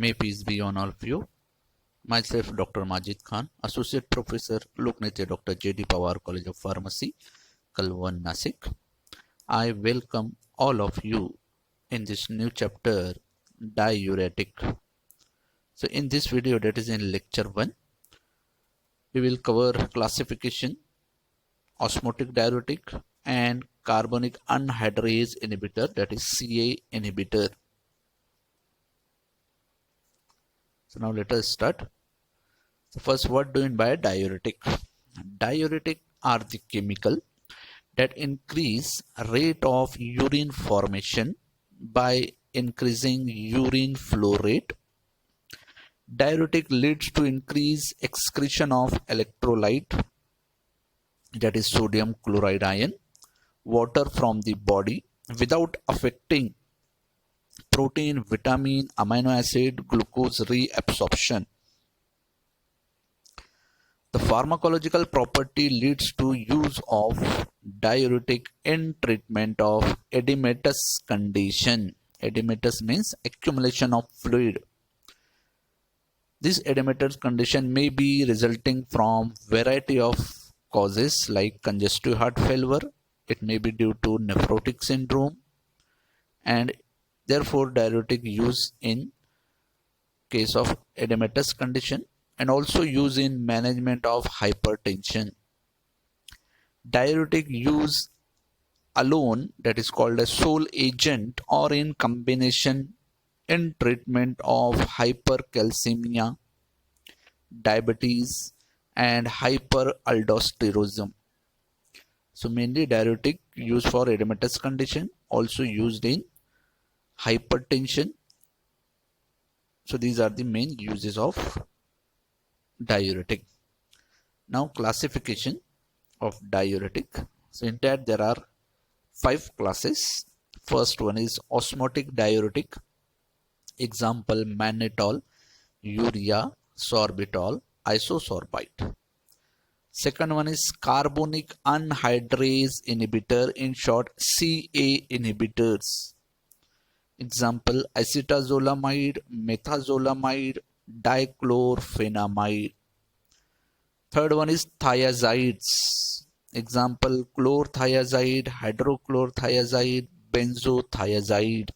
May peace be on all of you. Myself, Dr. Majid Khan, Associate Professor, Loknetya Dr. J.D. Pawar College of Pharmacy, Kalwan, Nasik. I welcome all of you in this new chapter, diuretic. So in this video, that is in lecture 1, we will cover classification, osmotic diuretic and carbonic anhydrase inhibitor, that is CA inhibitor. So now let us start. So first, what do you mean by diuretic? Diuretic are the chemical that increase rate of urine formation by increasing urine flow rate. Diuretic leads to increased excretion of electrolyte, that is sodium chloride ion, water from the body without affecting protein, vitamin, amino acid, glucose reabsorption. The pharmacological property leads to use of diuretic in treatment of edematous condition. Edematous means accumulation of fluid. This edematous condition may be resulting from variety of causes like congestive heart failure. It may be due to nephrotic syndrome, and therefore diuretic use in case of edematous condition, and also use in management of hypertension. Diuretic use alone, that is called a sole agent, or in combination in treatment of hypercalcemia, diabetes and hyperaldosteronism. So mainly diuretic used for edematous condition, also used in hypertension. So these are the main uses of diuretic. Now classification of diuretic. So in that there are 5 classes. First one is osmotic diuretic. Example mannitol, urea, sorbitol, isosorbite. Second one is carbonic anhydrase inhibitor, in short CA inhibitors. Example acetazolamide, methazolamide, dichlorphenamide. Third one is thiazides. Example chlorothiazide, hydrochlorothiazide, benzothiazide.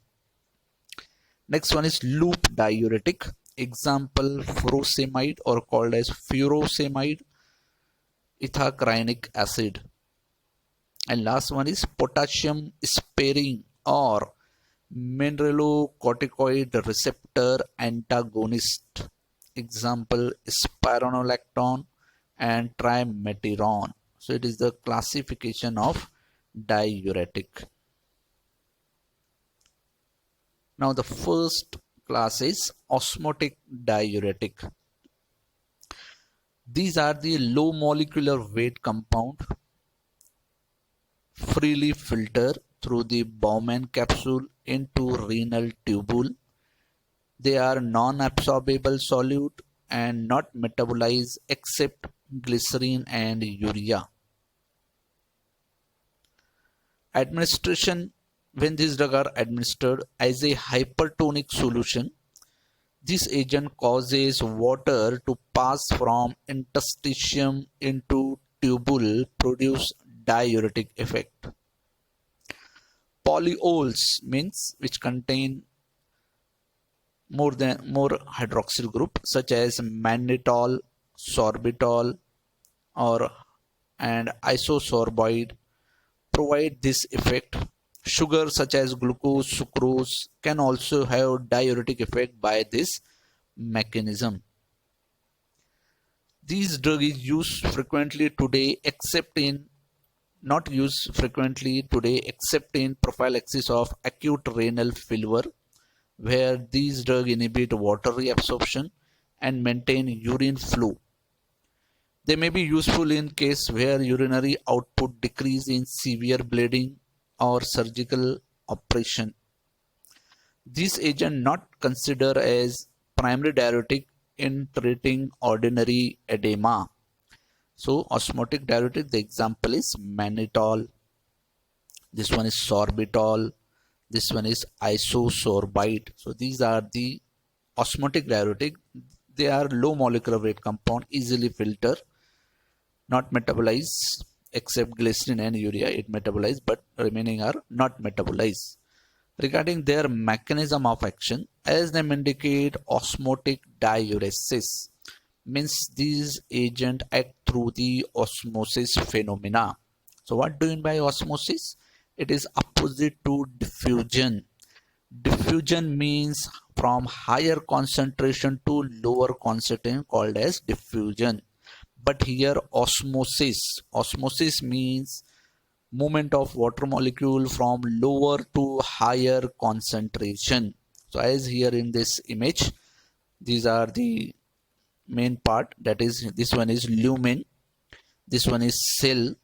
Next one is loop diuretic. Example furosemide, or called as furosemide, ethacrynic acid. And last one is potassium sparing or mineralocorticoid receptor antagonist. Example spironolactone and trimeteron. So it is the classification of diuretic. Now the first class is osmotic diuretic. These are the low molecular weight compound, freely filter through the Bowman capsule into renal tubule. They are non-absorbable solute and not metabolized except glycerin and urea. Administration: when these drugs are administered as a hypertonic solution, this agent causes water to pass from interstitium into tubule, produce diuretic effect. Polyols means which contain more hydroxyl group, such as mannitol, sorbitol, and isosorbide, provide this effect. Sugar such as glucose, sucrose can also have diuretic effect by this mechanism. These drugs is used frequently today except in prophylaxis of acute renal failure, where these drugs inhibit water reabsorption and maintain urine flow. They may be useful in case where urinary output decrease in severe bleeding or surgical operation. This agent not considered as primary diuretic in treating ordinary edema. So osmotic diuretic, the example is mannitol, this one is sorbitol, this one is isosorbite. So these are the osmotic diuretic. They are low molecular weight compound, easily filter, not metabolize except glycerin and urea. It metabolize, but remaining are not metabolized. Regarding their mechanism of action, as name indicate, osmotic diuresis means these agents act through the osmosis phenomena. So what do you mean by osmosis? It is opposite to diffusion. Diffusion means from higher concentration to lower concentration, called as diffusion. But here osmosis means movement of water molecule from lower to higher concentration. So as here in this image, these are the main part, that is, this one is lumen, this one is cell,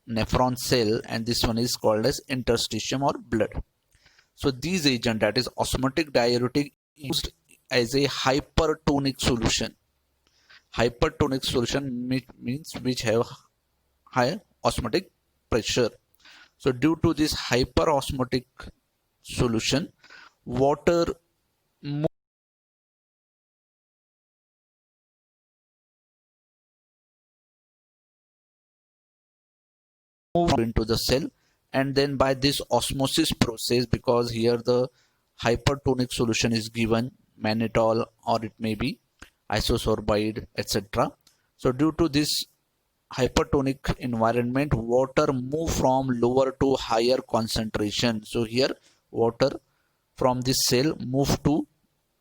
nephron cell, and this one is called as interstitium or blood. So these agent, that is osmotic diuretic, used as a hypertonic solution. Hypertonic solution means which have high osmotic pressure. So due to this hyperosmotic solution, water move into the cell, and then by this osmosis process, because here the hypertonic solution is given mannitol or it may be isosorbide, etc. So due to this hypertonic environment, water move from lower to higher concentration. So here water from this cell move to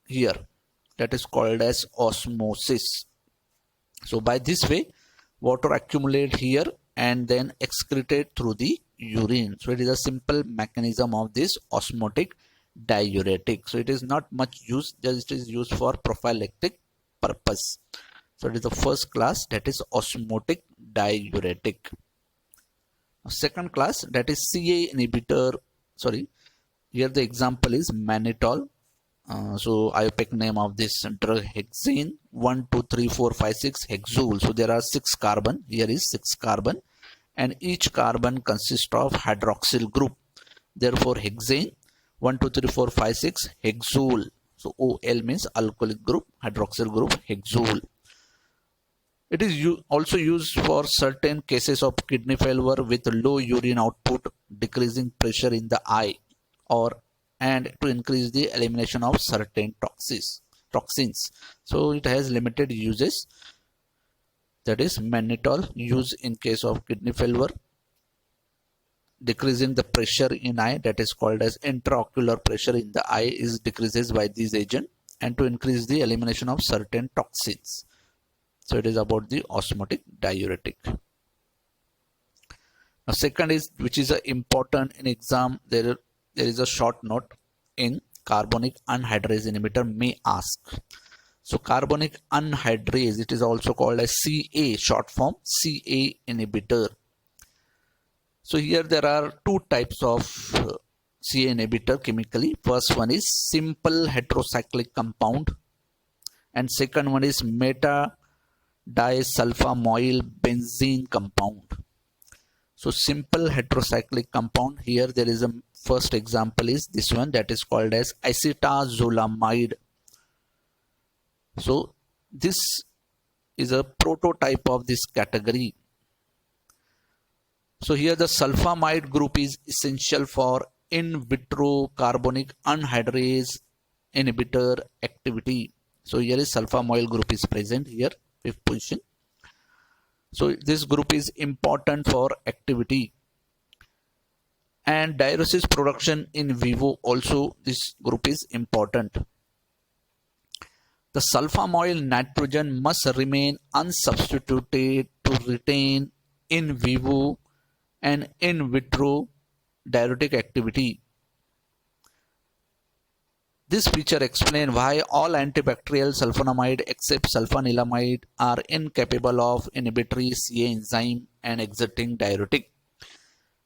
here, that is called as osmosis. So by this way, water accumulate here and then excreted through the urine. So it is a simple mechanism of this osmotic diuretic. So it is not much used, just it is used for prophylactic purpose. So it is the first class, that is osmotic diuretic. Second class, that is CA inhibitor. Sorry, here the example is mannitol. So IUPAC name of this drug hexane 1 2 3 4 5 6 hexul. So there are 6 carbon. Here is 6 carbon, and each carbon consists of hydroxyl group. Therefore hexane 1 2 3 4 5 6 hexul. So OL means alcoholic group, hydroxyl group, hexul. It is also used for certain cases of kidney failure with low urine output, decreasing pressure in the eye, and to increase the elimination of certain toxins. So it has limited uses. That is mannitol used in case of kidney failure, decreasing the pressure in eye, that is called as intraocular pressure in the eye is decreases by this agent, and to increase the elimination of certain toxins. So it is about the osmotic diuretic. Now second is, which is important in exam, there is a short note in carbonic anhydrase inhibitor may ask. So carbonic anhydrase, it is also called as CA, short form CA inhibitor. So here there are two types of CA inhibitor chemically. First one is simple heterocyclic compound, and second one is meta disulfamoyl benzene compound. So simple heterocyclic compound, here there is a first example is this one, that is called as acetazolamide. So this is a prototype of this category. So here the sulfamide group is essential for in vitro carbonic anhydrase inhibitor activity. So here is sulfamoyl group is present here, fifth position. So this group is important for activity, and diuresis production in vivo also this group is important. The sulfamoyl nitrogen must remain unsubstituted to retain in vivo and in vitro diuretic activity. This feature explains why all antibacterial sulfonamide except sulfanilamide are incapable of inhibitory CA enzyme and exerting diuretic.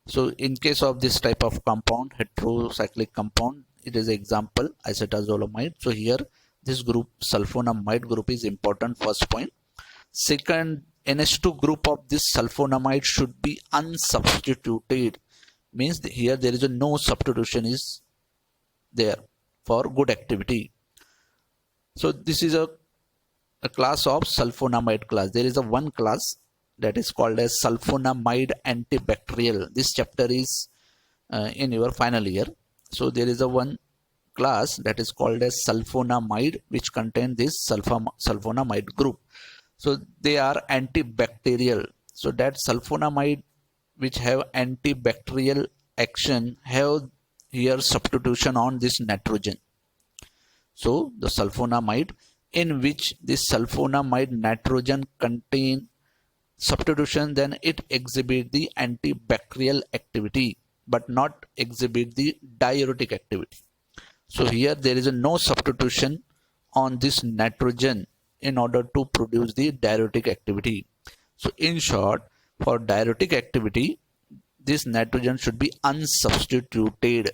So in case of this type of compound, heterocyclic compound, it is example acetazolamide. So here this group, sulfonamide group, is important, first point. Second, NH2 group of this sulfonamide should be unsubstituted, means here there is no substitution is there for good activity. So this is a class of sulfonamide class. There is a one class that is called as sulfonamide antibacterial. This chapter is in your final year. So there is a one class that is called as sulfonamide, which contain this sulfonamide group. So they are antibacterial. So that sulfonamide which have antibacterial action have here substitution on this nitrogen. So the sulfonamide in which this sulfonamide nitrogen contain substitution, then it exhibit the antibacterial activity but not exhibit the diuretic activity. So here there is a no substitution on this nitrogen in order to produce the diuretic activity. So in short, for diuretic activity, this nitrogen should be unsubstituted.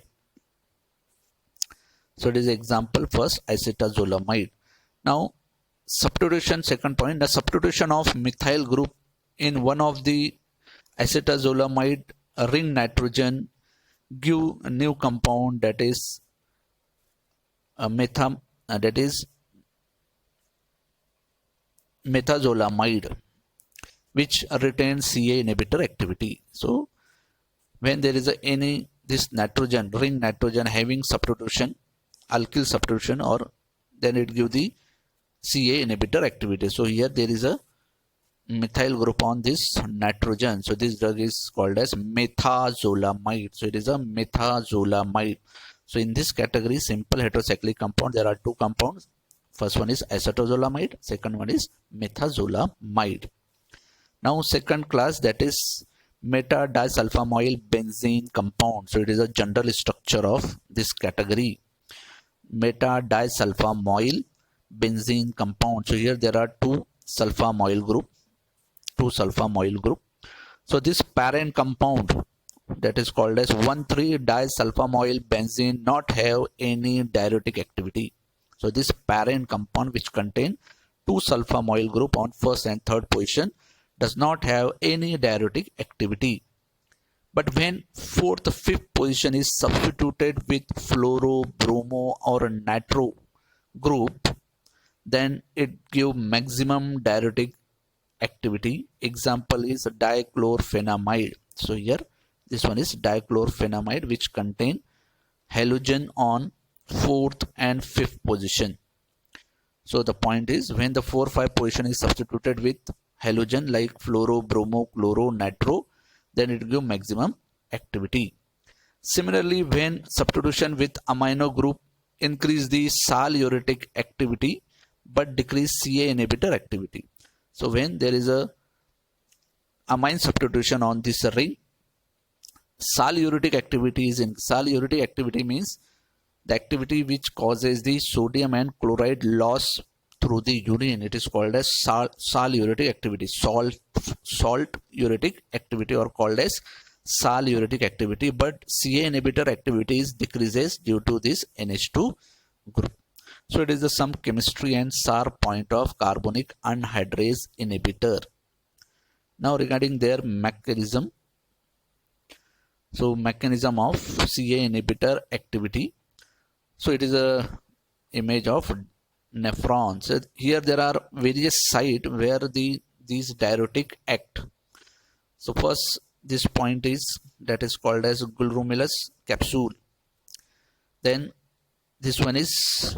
So it is example first, acetazolamide. Now substitution, second point, the substitution of methyl group in one of the acetazolamide ring nitrogen give a new compound that is methazolamide, which retains CA inhibitor activity. So when there is any this nitrogen ring nitrogen having substitution, alkyl substitution, or then it give the CA inhibitor activity. So here there is a methyl group on this nitrogen. So this drug is called as methazolamide. So it is a methazolamide. So in this category, simple heterocyclic compound, there are two compounds. First one is acetazolamide, second one is methazolamide. Now second class, that is meta-disulfamoyl benzene compound. So it is a general structure of this category, meta-disulfamoyl benzene compound. So here there are two sulfamoyl group. So this parent compound that is called as 1,3-disulfamoyl benzene not have any diuretic activity. So this parent compound which contain two sulfamoyl group on first and third position does not have any diuretic activity. But when fourth, fifth position is substituted with fluoro, bromo or nitro group, then it give maximum diuretic activity. Example is dichlorphenamide. So here this one is dichlorphenamide, which contain halogen on fourth and fifth position. So the point is, when the 4-5 position is substituted with halogen like fluoro, bromo, chloro, nitro, then it gives maximum activity. Similarly, when substitution with amino group increase the sal-uritic activity but decrease CA inhibitor activity. So when there is a amine substitution on this ring, sal-uritic activity is in. Sal-uritic activity means the activity which causes the sodium and chloride loss through the urine. It is called as sal-uritic activity, salt-uritic activity, or called as sal-uritic activity. But CA inhibitor activity is decreases due to this NH2 group. So it is the some chemistry and SAR point of carbonic anhydrase inhibitor. Now regarding their mechanism. So mechanism of CA inhibitor activity. So it is a image of nephron. So here there are various sites where these diuretic act. So first this point is that is called as glomerulus capsule. Then this one is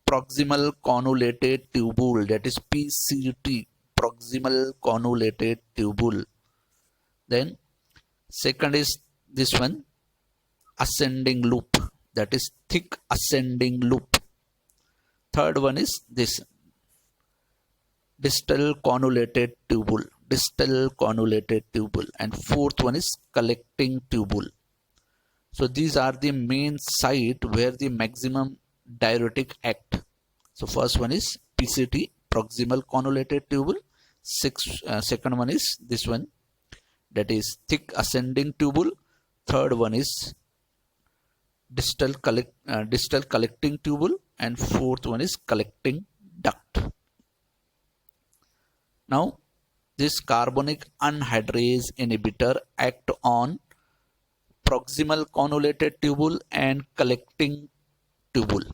proximal convoluted tubule, that is PCT, proximal convoluted tubule. Then second is this one, ascending loop, that is thick ascending loop. Third one is this distal convoluted tubule, and fourth one is collecting tubule. So these are the main site where the maximum diuretic act. So first one is PCT, proximal convoluted tubule. Second one is this one, that is thick ascending tubule. Third one is distal collecting tubule, and fourth one is collecting duct. Now this carbonic anhydrase inhibitor act on proximal convoluted tubule and collecting tubule.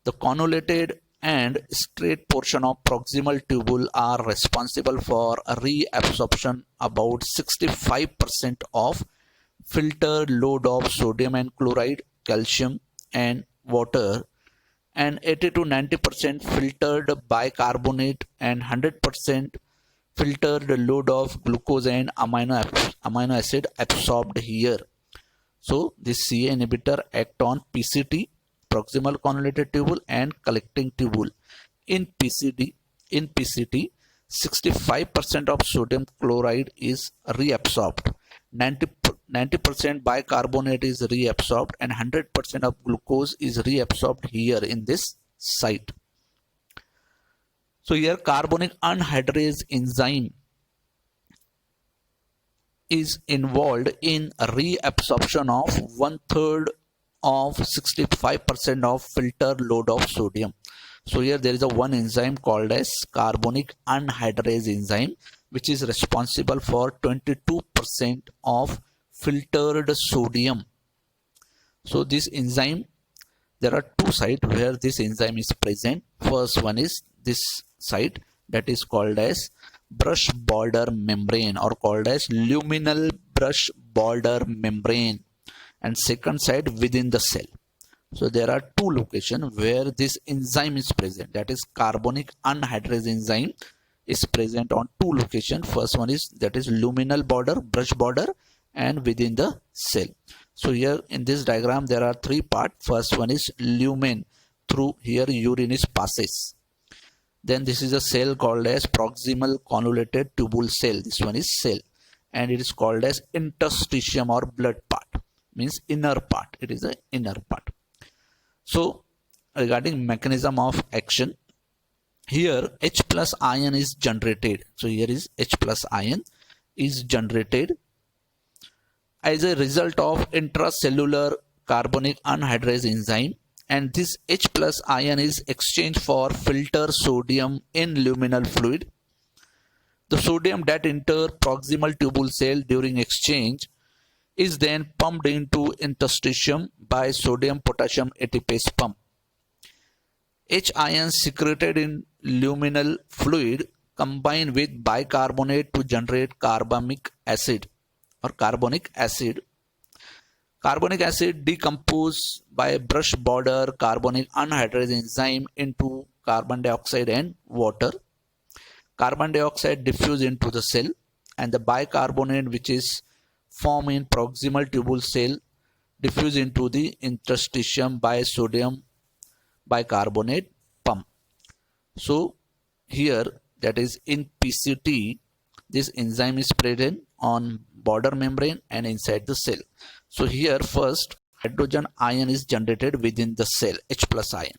The convoluted and straight portion of proximal tubule are responsible for reabsorption about 65% of filtered load of sodium and chloride, calcium and water, and 80 to 90% filtered bicarbonate and 100% filtered load of glucose and amino acid absorbed here. So this CA inhibitor act on PCT, proximal convoluted tubule, and collecting tubule. In PCT, 65% of sodium chloride is reabsorbed, 90% bicarbonate is reabsorbed, and 100% of glucose is reabsorbed here in this site. So here carbonic anhydrase enzyme is involved in reabsorption of 1/3 of 65% of filter load of sodium. So here there is a one enzyme called as carbonic anhydrase enzyme, which is responsible for 22% of filtered sodium. So this enzyme, there are two sites where this enzyme is present. First one is this site, that is called as brush border membrane or called as luminal brush border membrane, and second side within the cell. So there are two locations where this enzyme is present, that is carbonic anhydrase enzyme is present on two locations. First one is that is luminal border, brush border, and within the cell. So here in this diagram there are three parts. First one is lumen, through here urine is passes. Then this is a cell called as proximal convoluted tubule cell. This one is cell, and it is called as interstitium or blood part, means inner part. It is the inner part. So regarding mechanism of action, here H plus ion is generated. So here is H plus ion is generated as a result of intracellular carbonic anhydrase enzyme, and this H plus ion is exchanged for filter sodium in luminal fluid. The sodium that enter proximal tubule cell during exchange is then pumped into interstitium by sodium potassium ATPase pump. H ions secreted in luminal fluid combine with bicarbonate to generate carbamic acid or carbonic acid. Carbonic acid decomposes by brush border carbonic anhydrase enzyme into carbon dioxide and water. Carbon dioxide diffuse into the cell, and the bicarbonate which is formed in proximal tubule cell diffuse into the interstitium by sodium bicarbonate pump. So here, that is in PCT, this enzyme is present on border membrane and inside the cell. So here first hydrogen ion is generated within the cell, H plus ion.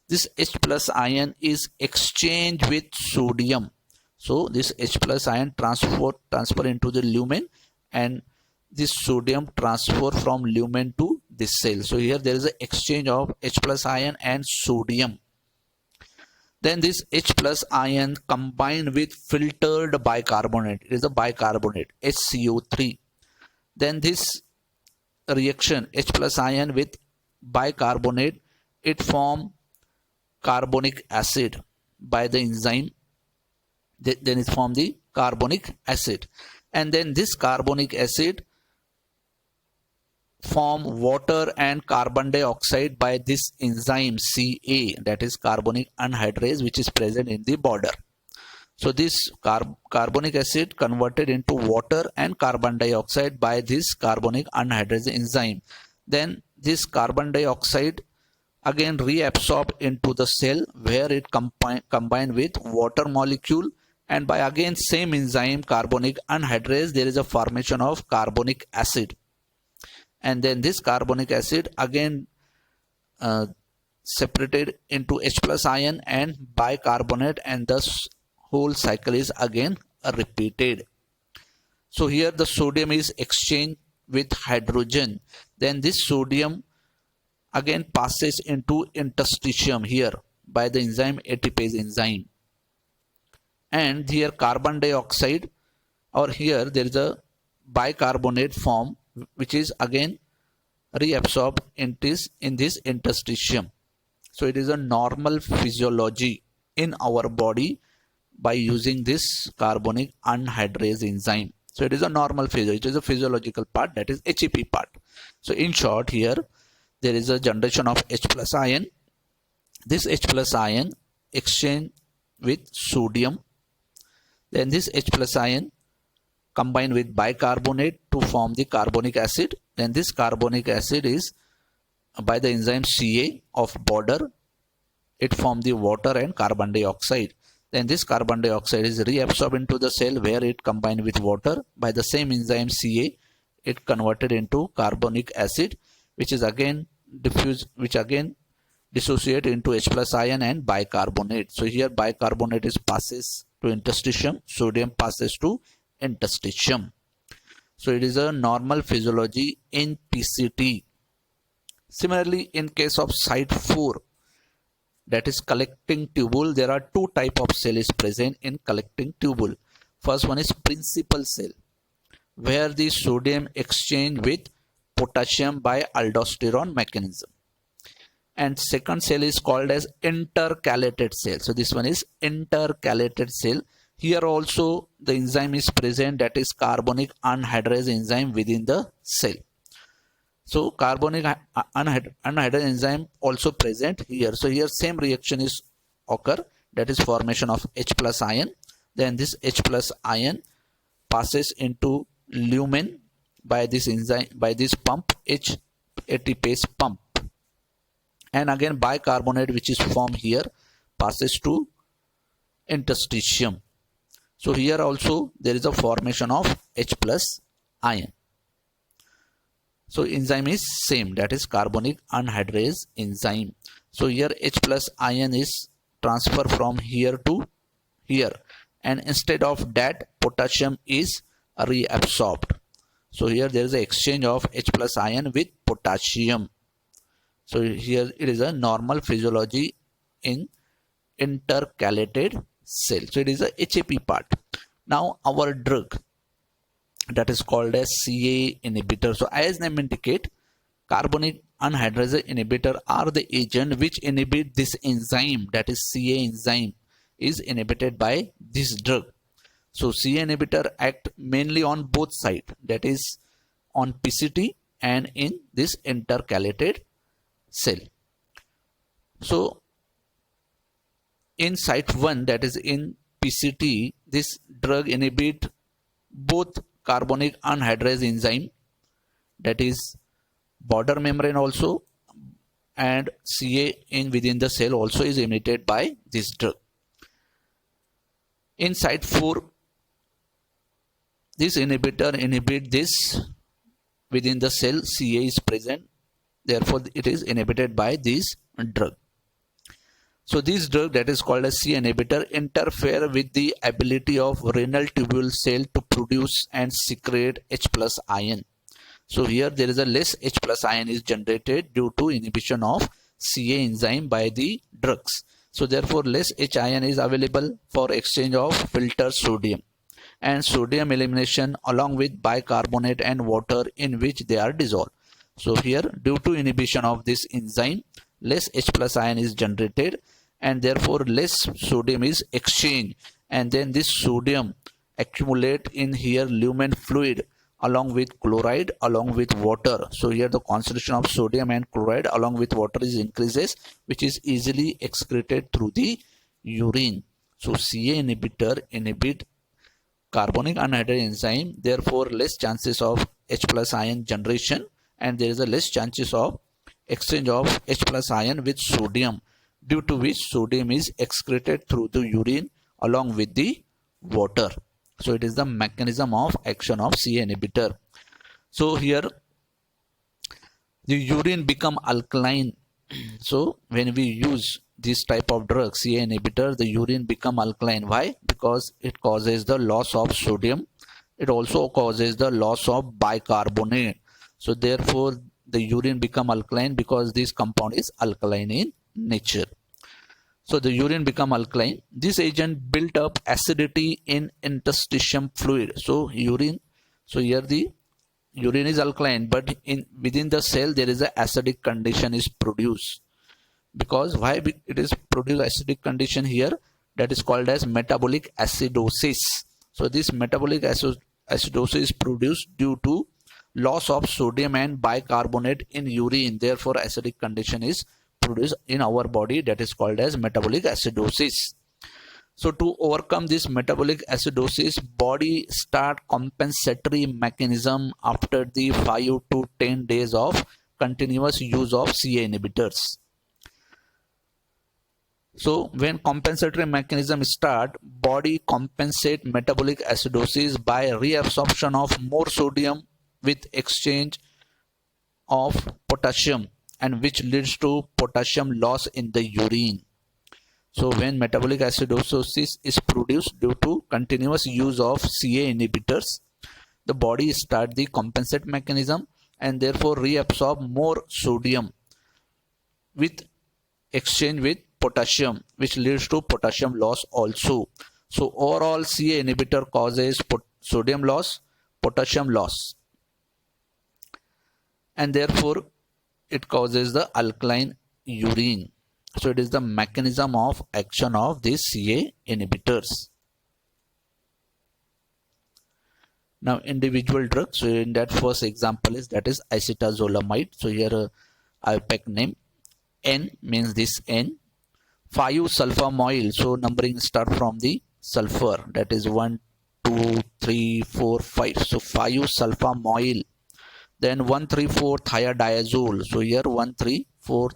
This H plus ion is exchanged with sodium. So this H plus ion transfer into the lumen, and this sodium transfer from lumen to this cell. So here there is an exchange of H plus ion and sodium. Then this H plus ion combined with filtered bicarbonate. It is a bicarbonate, HCO3. Then this reaction H plus ion with bicarbonate, it form carbonic acid by the enzyme. Then it form the carbonic acid, and then this carbonic acid form water and carbon dioxide by this enzyme Ca, that is carbonic anhydrase, which is present in the border. So this carbonic acid converted into water and carbon dioxide by this carbonic anhydrase enzyme. Then this carbon dioxide again reabsorb into the cell where it combine with water molecule, and by again same enzyme carbonic anhydrase, there is a formation of carbonic acid. And then this carbonic acid again separated into H plus ion and bicarbonate, and thus whole cycle is again repeated. So here the sodium is exchanged with hydrogen. Then this sodium again passes into interstitium here by the enzyme ATPase enzyme. And here carbon dioxide, or here there is a bicarbonate form which is again reabsorbed in this interstitium. So it is a normal physiology in our body by using this carbonic anhydrase enzyme. So it is a normal physio. It is a physiological part, that is HEP part. So in short, here there is a generation of H plus ion. This H plus ion exchange with sodium. Then this H plus ion combine with bicarbonate to form the carbonic acid. Then this carbonic acid is by the enzyme Ca of border, it form the water and carbon dioxide. Then this carbon dioxide is reabsorbed into the cell where it combined with water. By the same enzyme Ca, it converted into carbonic acid, which is again diffused, which again dissociate into H plus ion and bicarbonate. So here bicarbonate is passes to interstitium, sodium passes to interstitium. So it is a normal physiology in PCT. Similarly, in case of site 4, that is collecting tubule, there are two type of cell is present in collecting tubule. First one is principal cell, where the sodium exchange with potassium by aldosterone mechanism. And second cell is called as intercalated cell. So this one is intercalated cell. Here also the enzyme is present, that is carbonic anhydrase enzyme within the cell. So carbonic anhydrase enzyme also present here. So here same reaction is occur, that is formation of H plus ion. Then this H plus ion passes into lumen by this enzyme, by this pump, H ATPase pump. And again bicarbonate which is formed here passes to interstitium. So here also there is a formation of H plus ion. So enzyme is same, that is carbonic anhydrase enzyme. So here H plus ion is transferred from here to here, and instead of that potassium is reabsorbed. So here there is an exchange of H plus ion with potassium. So here it is a normal physiology in intercalated cell. So it is a HAP part. Now our drug, that is called as CA inhibitor. So as name indicate, carbonic anhydrase inhibitor are the agent which inhibit this enzyme, that is CA enzyme is inhibited by this drug. So CA inhibitor act mainly on both sides, that is on PCT and in this intercalated cell. So in site 1, that is in PCT, this drug inhibit both carbonic anhydrase enzyme, that is border membrane also, and Ca in within the cell also is inhibited by this drug. In site 4, this inhibitor inhibit this within the cell, Ca is present, therefore it is inhibited by this drug. So this drug, that is called as C inhibitor, interfere with the ability of renal tubule cell to produce and secrete H plus ion. So here there is a less H plus ion is generated due to inhibition of CA enzyme by the drugs. So therefore less H ion is available for exchange of filtered sodium and sodium elimination along with bicarbonate and water in which they are dissolved. So here due to inhibition of this enzyme, less H plus ion is generated and therefore less sodium is exchanged, and then this sodium accumulate in here lumen fluid along with chloride along with water. So here the concentration of sodium and chloride along with water is increases, which is easily excreted through the urine. So CA inhibitor inhibit carbonic anhydrase enzyme, therefore less chances of H plus ion generation, and there is a less chances of exchange of H plus ion with sodium, due to which sodium is excreted through the urine along with the water. So it is the mechanism of action of CA inhibitor. So here the urine become alkaline. So when we use this type of drug, CA inhibitor, the urine become alkaline. Why? Because it causes the loss of sodium. It also causes the loss of bicarbonate. So therefore the urine become alkaline because this compound is alkaline in nature. So the urine become alkaline. This agent built up acidity in interstitium fluid. So urine, so here the urine is alkaline, but in within the cell there is a acidic condition is produced. because why it is produce acidic condition here, that is called as metabolic acidosis. So this metabolic acidosis is produced due to loss of sodium and bicarbonate in urine. Therefore acidic condition is produced in our body, that is called as metabolic acidosis. So to overcome this metabolic acidosis, body start compensatory mechanism after the 5 to 10 days of continuous use of CA inhibitors. So when compensatory mechanism start, body compensate metabolic acidosis by reabsorption of more sodium with exchange of potassium, and which leads to potassium loss in the urine. So when metabolic acidosis is produced due to continuous use of CA inhibitors, the body start the compensate mechanism and therefore reabsorb more sodium with exchange with potassium, which leads to potassium loss also. So overall CA inhibitor causes sodium loss, potassium loss, and therefore it causes the alkaline urine. So it is the mechanism of action of these CA inhibitors. Now individual drugs. So in that first example is that is acetazolamide. So here I pick name. N means this N. 5-sulfamoyl. So numbering start from the sulfur. That is 1, 2, 3, 4, 5. So 5-sulfamoyl. Then 1,3,4-thiadiazole. So here 1,3,4.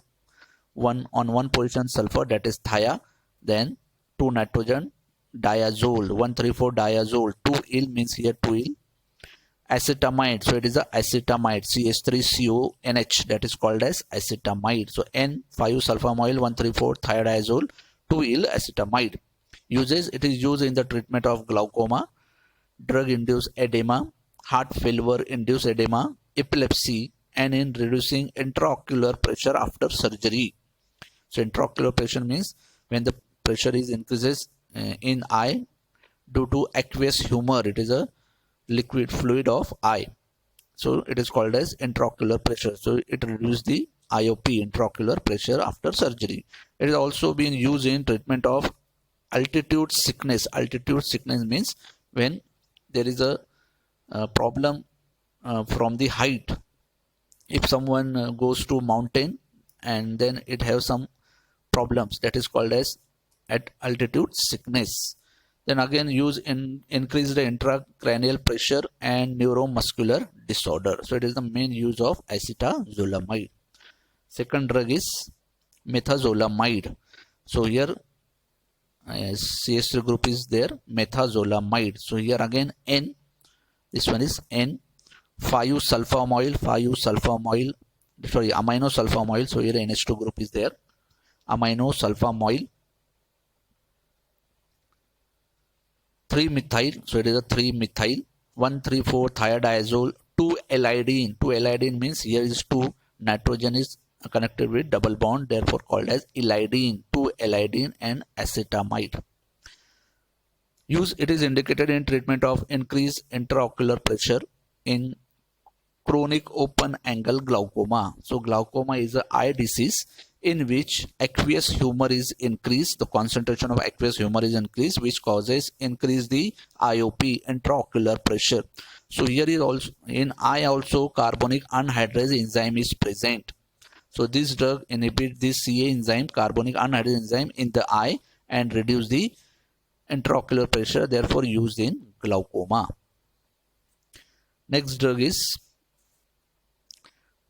1 on 1 position sulfur, that is thia, then 2 nitrogen diazole, 1,3,4-diazole, 2-il means here 2-il. Acetamide, so it is a acetamide, CH3CONH, that is called as acetamide. So N 5-sulfamoyl 1,3,4-thiadiazole, 2-il acetamide. Uses, it is used in the treatment of glaucoma, drug induced edema, heart failure induced edema, epilepsy, and in reducing intraocular pressure after surgery. So intraocular pressure means when the pressure is increases in eye due to aqueous humor. It is a liquid fluid of eye. So it is called as intraocular pressure. So it reduces the IOP, intraocular pressure after surgery. It is also being used in treatment of altitude sickness. Altitude sickness means when there is a problem from the height. If someone goes to mountain and then it has some problems, that is called as at altitude sickness. Then again use in increase the intracranial pressure and neuromuscular disorder. So it is the main use of acetazolamide. Second drug is methazolamide. So here CH3 group is there, methazolamide. So here again N, this one is N. 5-sulfamoyl, sorry, amino sulfamoyl. So here NH2 group is there, amino sulfamoyl. 3-methyl, so it is a 3-methyl. 1,3,4-thiadiazole, 2-elidine. 2-elidine means here is 2 nitrogen is connected with double bond, therefore called as elidine. 2-elidine and acetamide. Use, it is indicated in treatment of increased intraocular pressure in chronic open angle glaucoma. So glaucoma is an eye disease in which aqueous humor is increased. The concentration of aqueous humor is increased, which causes increase the IOP, intraocular pressure. So here is also in eye also carbonic anhydrase enzyme is present. So this drug inhibits this CA enzyme, carbonic anhydrase enzyme in the eye, and reduce the intraocular pressure, therefore used in glaucoma. Next drug is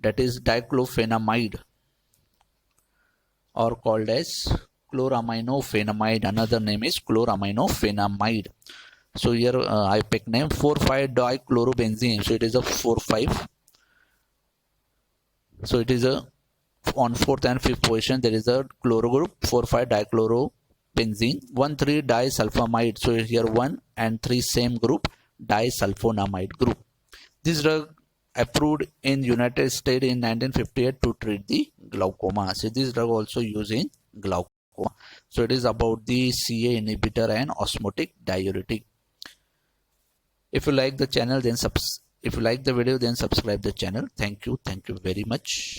that is diclofenamide, or called as chloraminophenamide. Another name is chloraminophenamide. So here I pick name 4,5-dichlorobenzene. So it is a 4,5. So it is a on 4th and 5th position there is a chloro group, 4,5-dichlorobenzene. 1,3-disulfonamide. So here 1 and 3 same group, disulfonamide group. This drug approved in United States in 1958 to treat the glaucoma. So this drug also used in glaucoma. So it is about the CA inhibitor and osmotic diuretic. If you like the channel, then if you like the video, then subscribe the channel. Thank you very much.